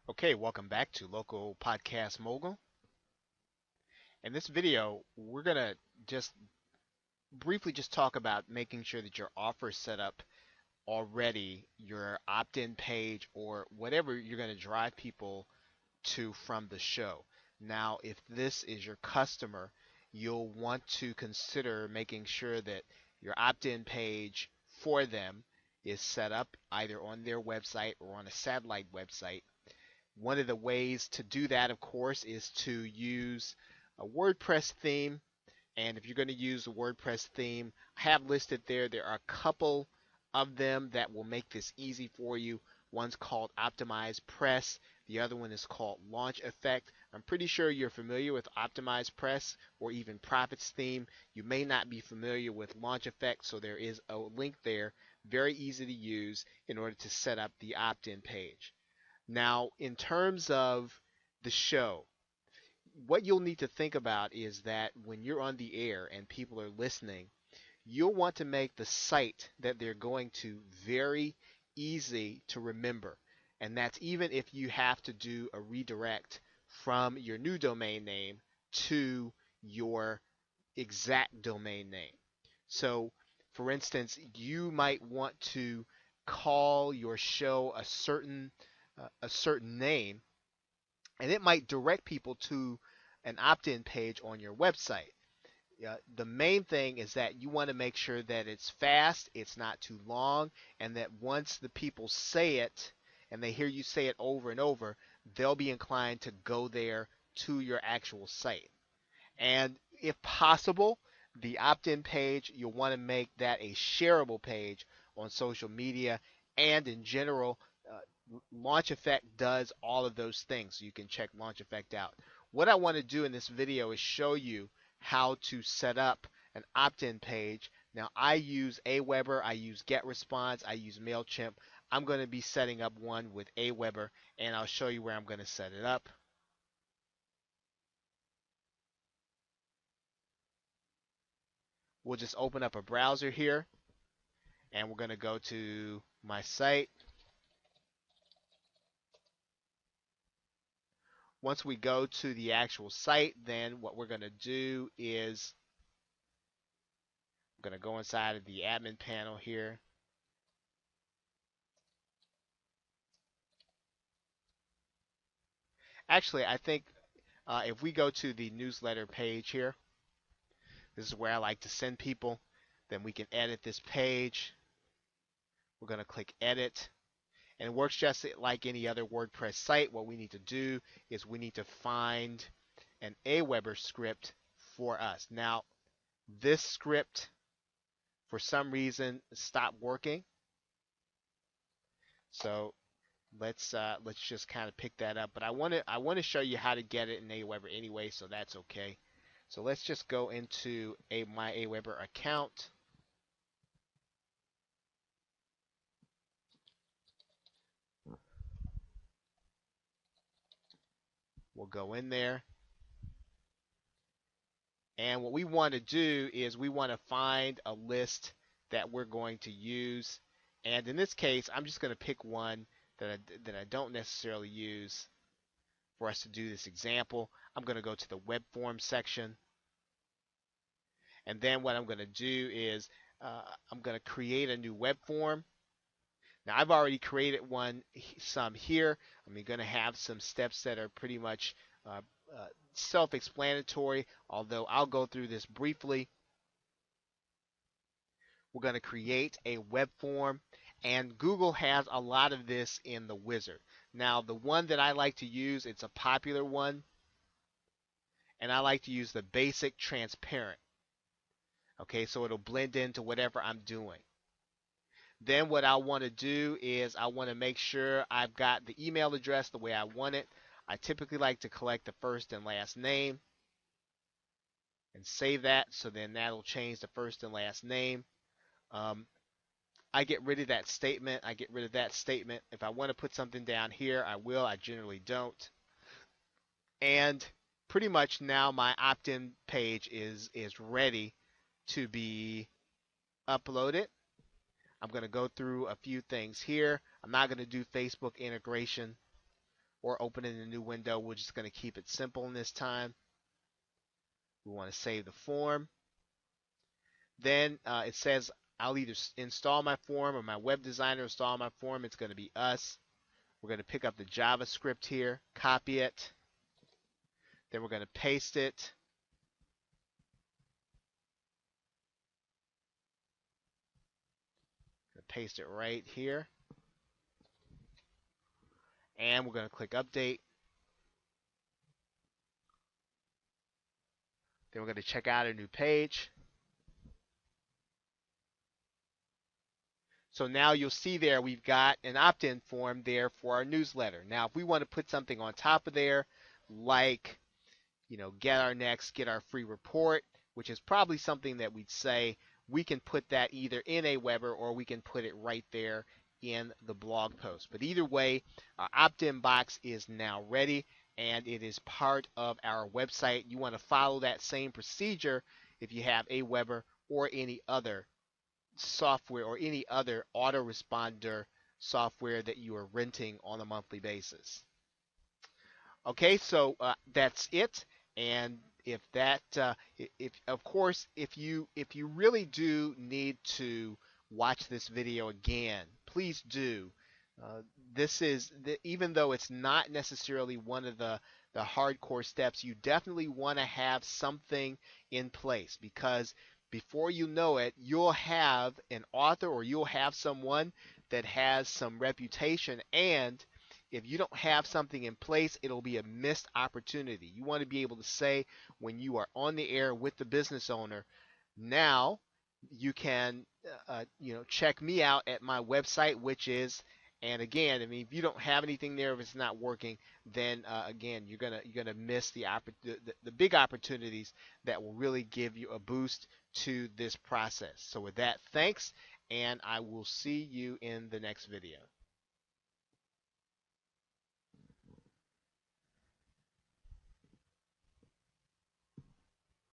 Okay, welcome back to Local Podcast Mogul. In this video, we're gonna just briefly just talk about making sure that your offer is set up already, your opt-in page or whatever you're gonna drive people to from the show. Now, if this is your customer, you'll want to consider making sure that your opt-in page for them is set up either on their website or on a satellite website. One of the ways to do that, of course, is to use a WordPress theme. And if you're going to use the WordPress theme, I have listed there are a couple of them that will make this easy for you. One's called Optimize Press. The other one is called Launch Effect. I'm pretty sure you're familiar with Optimize Press or even Profits theme. You may not be familiar with Launch Effect, so there is a link there, very easy to use in order to set up the opt-in page. Now, in terms of the show, what you'll need to think about is that when you're on the air and people are listening, you'll want to make the site that they're going to very easy to remember. And that's even if you have to do a redirect from your new domain name to your exact domain name. So, for instance, you might want to call your show a certain name, and it might direct people to an opt-in page on your website. The main thing is that you want to make sure that it's fast, it's not too long, and that once the people say it and they hear you say it over and over, they'll be inclined to go there to your actual site. And if possible, the opt-in page, you'll want to make that a shareable page on social media. And in general, Launch Effect does all of those things, so you can check Launch Effect out. What I want to do in this video is show you how to set up an opt-in page. Now, I use Aweber, I use GetResponse, I use MailChimp. I'm going to be setting up one with Aweber, and I'll show you where I'm going to set it up. We'll just open up a browser here, and we're going to go to my site. Once we go to the actual site, then what we're going to do is I'm going to go inside of the admin panel here. Actually, I think if we go to the newsletter page here, this is where I like to send people. Then we can edit this page. We're going to click edit. And it works just like any other WordPress site. What we need to do is we need to find an Aweber script for us. Now, this script, for some reason, stopped working. So let's just kind of pick that up. But I want to show you how to get it in Aweber anyway, so that's okay. So let's just go into my Aweber account. We'll go in there. And what we want to do is we want to find a list that we're going to use. And in this case, I'm just going to pick one that I don't necessarily use for us to do this example. I'm going to go to the web form section. And then what I'm going to do is I'm going to create a new web form. Now I've already created some here. I'm going to have some steps that are pretty much uh, uh, self-explanatory, although I'll go through this briefly. We're going to create a web form, and Google has a lot of this in the wizard. Now the one that I like to use, it's a popular one, and I like to use the basic transparent. Okay, so it'll blend into whatever I'm doing. Then what I want to do is I want to make sure I've got the email address the way I want it. I typically like to collect the first and last name and save that, so then that'll change the first and last name. Um, I get rid of that statement. I get rid of that statement. If I want to put something down here, I will. I generally don't. And pretty much now my opt-in page is ready to be uploaded. I'm going to go through a few things here. I'm not going to do Facebook integration. or open in a new window. We're just going to keep it simple in this time. We want to save the form. Then it says I'll either install my form or my web designer install my form. It's going to be us. We're going to pick up the JavaScript here, copy it. Then we're going to paste it. Paste it right here. And we're going to click update. Then we're going to check out a new page. So now you'll see there we've got an opt-in form there for our newsletter. Now if we want to put something on top of there, like, get our free report, which is probably something that we'd say we can put that either in Aweber or we can put it right there in the blog post. But either way, our opt-in box is now ready and it is part of our website. You want to follow that same procedure if you have Aweber or any other software or any other autoresponder software that you are renting on a monthly basis. Okay, so that's it. And if of course, if you really do need to watch this video again, please do. This is even though it's not necessarily one of the hardcore steps, you definitely want to have something in place, because before you know it, you'll have an author or you'll have someone that has some reputation, and if you don't have something in place, it'll be a missed opportunity. You want to be able to say when you are on the air with the business owner, now you can check me out at my website, which is, and again, I mean, if you don't have anything there, if it's not working, then again, you're gonna miss the big opportunities that will really give you a boost to this process. So with that, thanks, and I will see you in the next video.